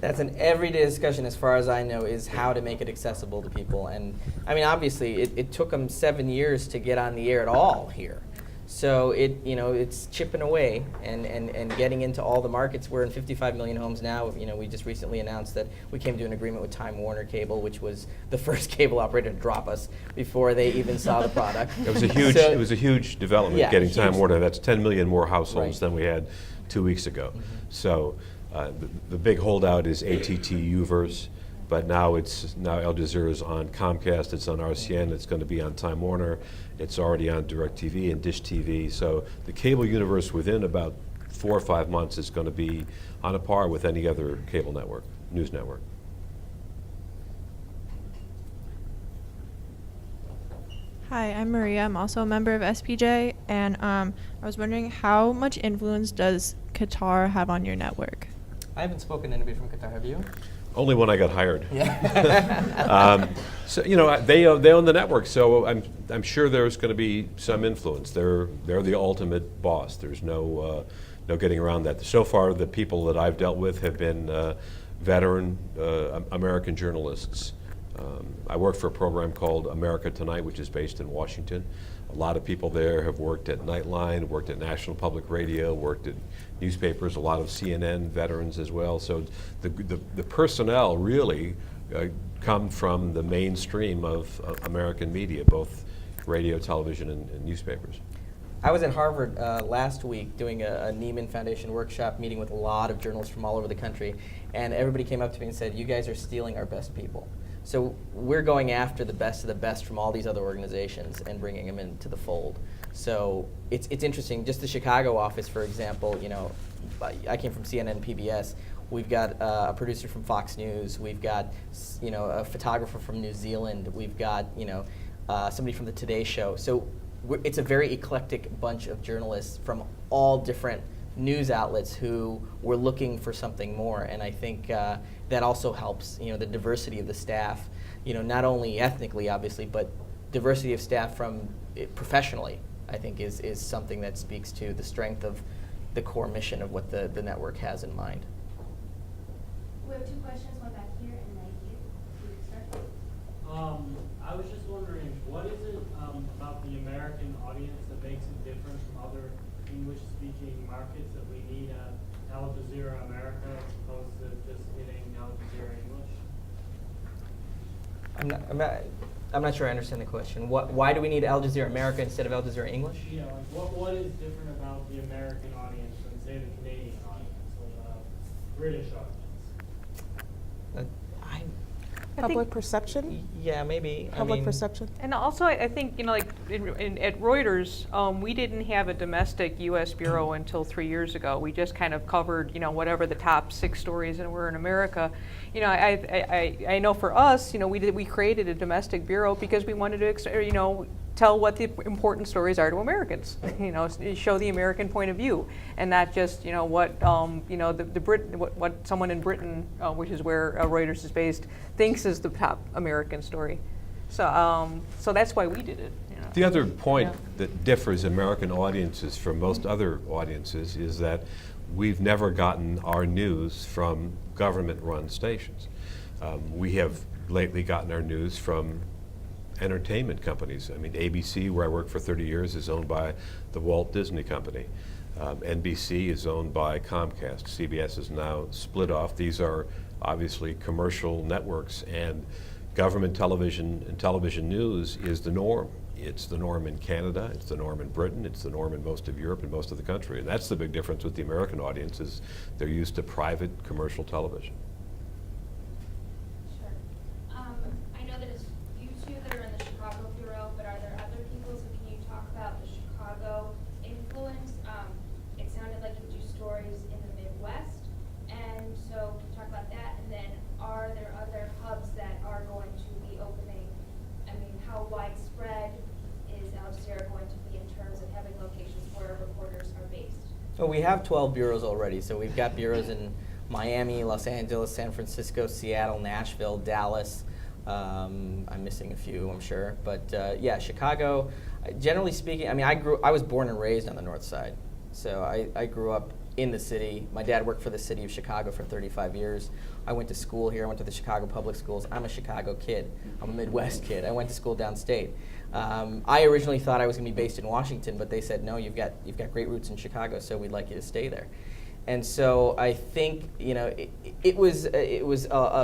That's an everyday discussion, as far as I know, is how to make it accessible to people. And I mean, obviously, it took them 7 years to get on the air at all here. So it's chipping away and getting into all the markets. We're in 55 million homes now. We just recently announced that we came to an agreement with Time Warner Cable, which was the first cable operator to drop us before they even saw the product. It was a huge, it was a huge development, Yeah, getting huge. Time Warner. That's 10 million more households Right. than we had 2 weeks ago. So the big holdout is AT&T Uverse, but now Al Jazeera's on Comcast, it's on RCN, it's going to be on Time Warner, it's already on DirecTV and Dish TV. So the cable universe within about 4 or 5 months is going to be on a par with any other cable network, news network. Hi, I'm Maria. I'm also a member of SPJ, and I was wondering, how much influence does Qatar have on your network? I haven't spoken to anybody from Qatar, have you? Only when I got hired. Yeah. So they own the network, so I'm sure there's going to be some influence. They're the ultimate boss. There's no getting around that. So far, the people that I've dealt with have been veteran American journalists. I work for a program called America Tonight, which is based in Washington. A lot of people there have worked at Nightline, worked at National Public Radio, worked at newspapers, a lot of CNN veterans as well. So the personnel really come from the mainstream of American media, both radio, television, and newspapers. I was at Harvard last week doing a Neiman Foundation workshop, meeting with a lot of journalists from all over the country, and everybody came up to me and said, "You guys are stealing our best people." So we're going after the best of the best from all these other organizations and bringing them into the fold. So it's interesting. Just the Chicago office, for example, I came from CNN, PBS. We've got a producer from Fox News. We've got a photographer from New Zealand. We've got somebody from the Today Show. So it's a very eclectic bunch of journalists from all different news outlets who were looking for something more, and I think that also helps. The diversity of the staff, not only ethnically, obviously, but diversity of staff from professionally, I think is something that speaks to the strength of the core mission of what the network has in mind. We have 2 questions, one back here and right here. You can start. I was just wondering, what is it about the American audience that makes it different from other English-speaking markets that we need Al Jazeera America as opposed to just hitting Al Jazeera English? I'm not sure I understand the question. Why do we need Al Jazeera America instead of Al Jazeera English? Yeah, like what is different about the American audience than, say, the Canadian audience or the British audience? Public perception? Yeah, maybe. Public perception. And also, I think, like at Reuters, we didn't have a domestic U.S. bureau until 3 years ago. We just kind of covered, whatever the top 6 stories that were in America. I know for us, we created a domestic bureau because we wanted to, tell what the important stories are to Americans. Show the American point of view, and not just what what someone in Britain, which is where Reuters is based, thinks is the top American story. So that's why we did it. The other point that differs American audiences from most other audiences is that we've never gotten our news from government-run stations. We have lately gotten our news from entertainment companies. I mean, ABC, where I worked for 30 years, is owned by the Walt Disney Company. NBC is owned by Comcast. CBS is now split off. These are obviously commercial networks, and government television and television news is the norm. It's the norm in Canada, it's the norm in Britain, it's the norm in most of Europe and most of the country. And that's the big difference with the American audience, is they're used to private commercial television. I know that it's you two that are in the Chicago Bureau, but are there other people? So can you talk about the Chicago influence? It sounded like you do stories in the Midwest, and so can you talk about that? And then are there other hubs that are going to be opening? I mean, how widespread is Al Jazeera going to be in terms of having locations where reporters are based? Well, we have 12 bureaus already, so we've got bureaus in Miami, Los Angeles, San Francisco, Seattle, Nashville, Dallas, I'm missing a few, I'm sure. But yeah, Chicago, generally speaking, I mean, I was born and raised on the north side. So I grew up in the city. My dad worked for the city of Chicago for 35 years. I went to school here. I went to the Chicago public schools. I'm a Chicago kid. I'm a Midwest kid. I went to school downstate. I originally thought I was going to be based in Washington, but they said, no, you've got great roots in Chicago, so we'd like you to stay there. And so I think, you know, it was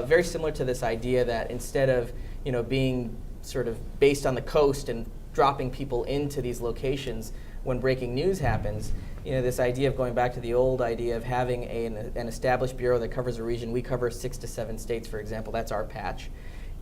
very similar to this idea that instead of, you know, being sort of based on the coast and dropping people into these locations when breaking news happens, you know, this idea of going back to the old idea of having an established bureau that covers a region. We cover 6 to 7 states, for example. That's our patch.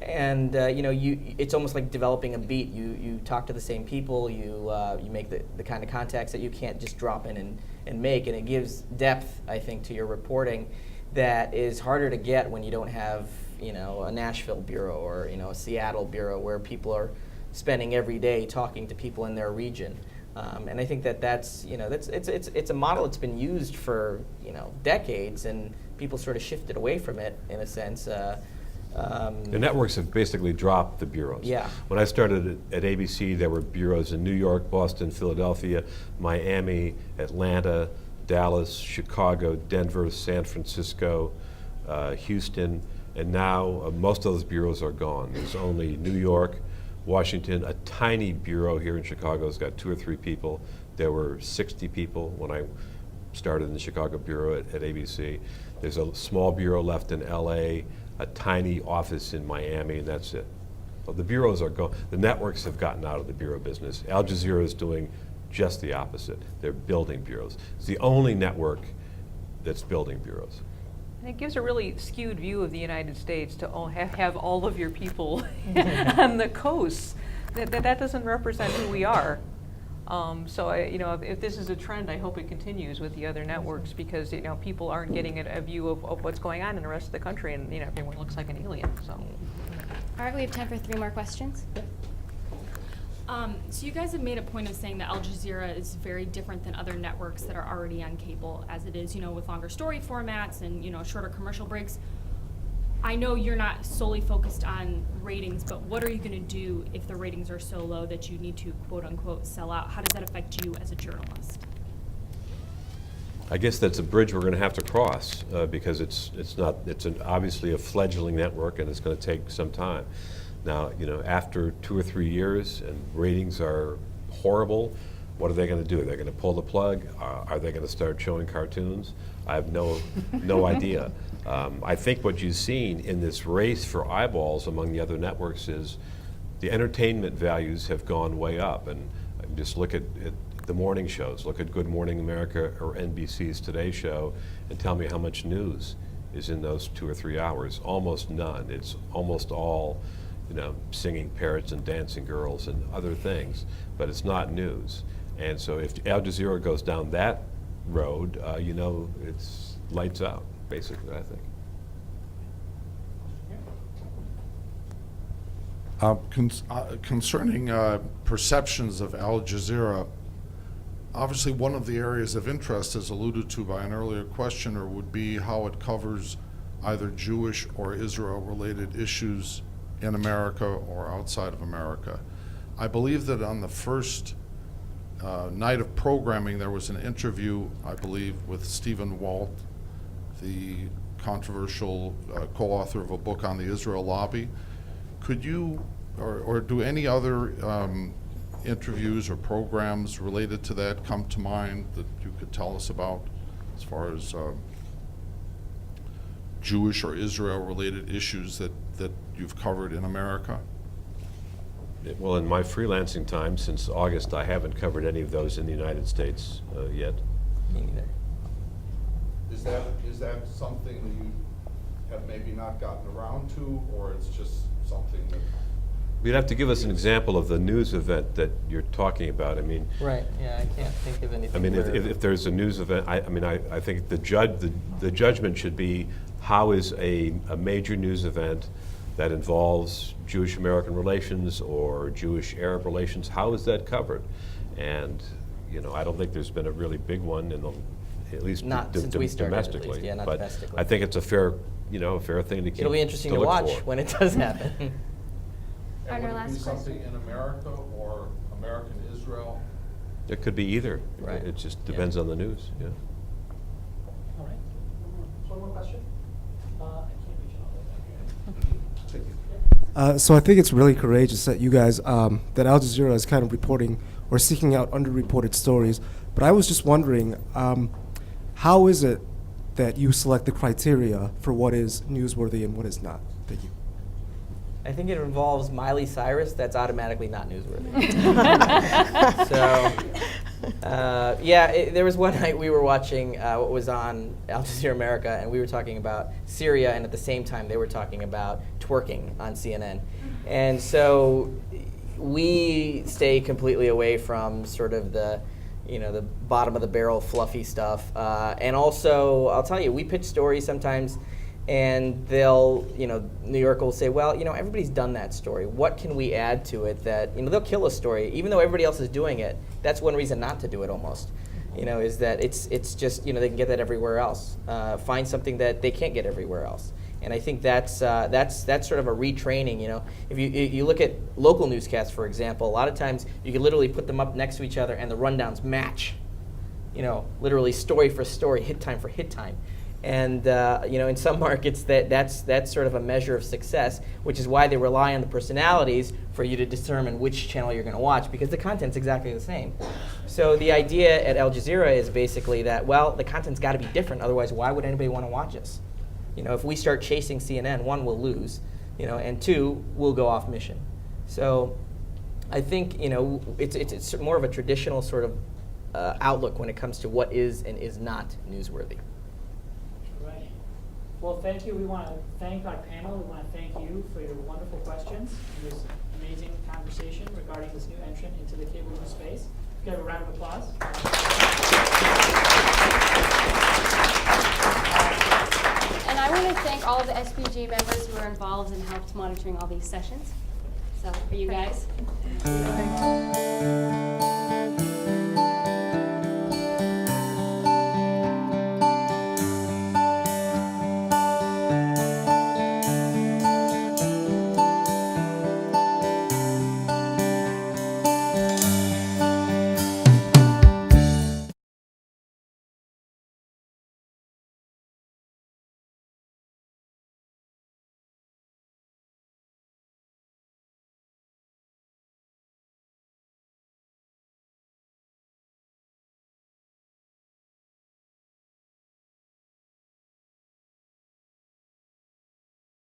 And you know, it's almost like developing a beat. You talk to the same people. You make the kind of contacts that you can't just drop in and make. And it gives depth, I think, to your reporting that is harder to get when you don't have, you know, a Nashville bureau or, you know, a Seattle bureau where people are spending every day talking to people in their region. And I think that's you know, it's a model that's been used for, you know, decades, and people sort of shifted away from it in a sense. The networks have basically dropped the bureaus. Yeah. When I started at ABC, there were bureaus in New York, Boston, Philadelphia, Miami, Atlanta, Dallas, Chicago, Denver, San Francisco, Houston, and now most of those bureaus are gone. There's only New York, Washington, a tiny bureau here in Chicago has got 2 or 3 people. There were 60 people when I started in the Chicago bureau at ABC. There's a small bureau left in LA, a tiny office in Miami, and that's it. Well, the bureaus are gone. The networks have gotten out of the bureau business. Al Jazeera is doing just the opposite. They're building bureaus. It's the only network that's building bureaus. And it gives a really skewed view of the United States to have all of your people on the coast. That doesn't represent who we are. So you know, if this is a trend, I hope it continues with the other networks, because, you know, people aren't getting a view of what's going on in the rest of the country, and, you know, everyone looks like an alien. So. All right, we have time for 3 more questions. So you guys have made a point of saying that Al Jazeera is very different than other networks that are already on cable, as it is, you know, with longer story formats and, you know, shorter commercial breaks. I know you're not solely focused on ratings, but what are you going to do if the ratings are so low that you need to, quote unquote, sell out? How does that affect you as a journalist? I guess that's a bridge we're going to have to cross because it's obviously a fledgling network, and it's going to take some time. Now, you know, after 2 or 3 years and ratings are horrible, what are they going to do? They're going to pull the plug? Are they going to start showing cartoons? I have no idea. I think what you've seen in this race for eyeballs among the other networks is the entertainment values have gone way up. And just look at the morning shows. Look at Good Morning America or NBC's Today Show and tell me how much news is in those 2 or 3 hours. Almost none. It's almost all, you know, singing parrots and dancing girls and other things, but it's not news. And so if Al Jazeera goes down that road, you know, it's lights out, basically, I think. Concerning perceptions of Al Jazeera, obviously one of the areas of interest, as alluded to by an earlier questioner, would be how it covers either Jewish or Israel-related issues in America or outside of America. I believe that on the first night of programming, there was an interview, I believe, with Stephen Walt, the controversial co-author of a book on the Israel lobby. Could you, or do any other interviews or programs related to that come to mind that you could tell us about as far as Jewish or Israel-related issues that you've covered in America? Well, in my freelancing time, since August, I haven't covered any of those in the United States yet. Me neither. Is that something that you have maybe not gotten around to, or it's just something that... You'd have to give us an example of the news event that you're talking about. I mean, right? Yeah, I can't think of anything. I mean, if there's a news event, I think the judgment should be how is a major news event that involves Jewish-American relations or Jewish-Arab relations, how is that covered? And, you know, I don't think there's been a really big one in at least Not since we started, at least. domestically. Yeah, not but domestically. I think it's a fair, a fair thing to keep. It'll be interesting to look watch for. when it does happen. And And would our it be last something question. in America or American Israel? It could be either. Right. It just depends on the news. Yeah. All right. One more question? I can't reach all the way back here. So I think it's really courageous that you guys, that Al Jazeera is kind of reporting or seeking out underreported stories. But I was just wondering, how is it that you select the criteria for what is newsworthy and what is not? Thank you. I think it involves Miley Cyrus. That's automatically not newsworthy. So, there was one night we were watching what was on Al Jazeera America, and we were talking about Syria, and at the same time they were talking about twerking on CNN. And so we stay completely away from sort of the bottom of the barrel fluffy stuff. And also, I'll tell you, we pitch stories sometimes, and they'll, New York will say, well, everybody's done that story. What can we add to it that, they'll kill a story, even though everybody else is doing it. That's one reason not to do it almost, is that it's just, they can get that everywhere else. Find something that they can't get everywhere else. And I think that's sort of a retraining, If you look at local newscasts, for example, a lot of times you can literally put them up next to each other and the rundowns match, literally story for story, hit time for hit time. And in some markets, that's sort of a measure of success, which is why they rely on the personalities for you to determine which channel you're going to watch, because the content's exactly the same. So the idea at Al Jazeera is basically that, well, the content's got to be different, otherwise why would anybody want to watch us? If we start chasing CNN, one, we'll lose, and two, we'll go off mission. So I think, it's more of a traditional sort of outlook when it comes to what is and is not newsworthy. Right. Well, thank you. We want to thank our panel. We want to thank you for your wonderful questions and this amazing conversation regarding this new entrant into the cable news space. Give a round of applause. And I want to thank all of the SPG members who are involved and helped monitoring all these sessions. So, for you guys.